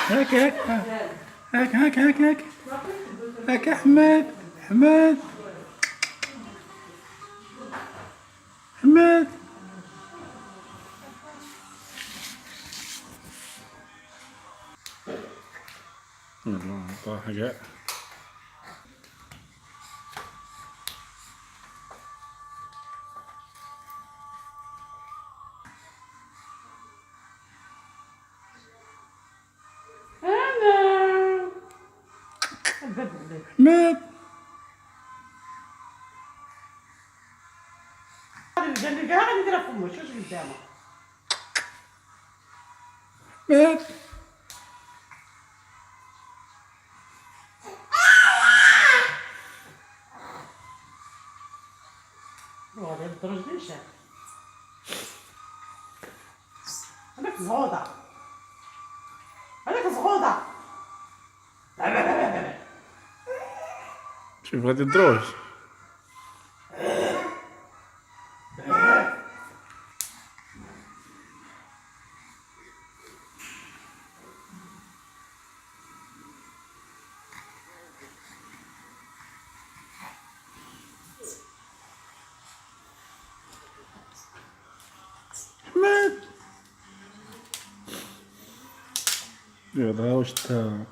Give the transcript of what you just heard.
هاك هاك هاك هاك هاك هاك هاك أحمد أحمد أحمد. الله عطاه حاجة. أحمد اللي قاعد يضرب فمه شوش قدامه. أحمد هذا الدرج ليش هذاك زغوطة هذاك زغوطة. شوف هادي الدروج. أحمد يلا واش تا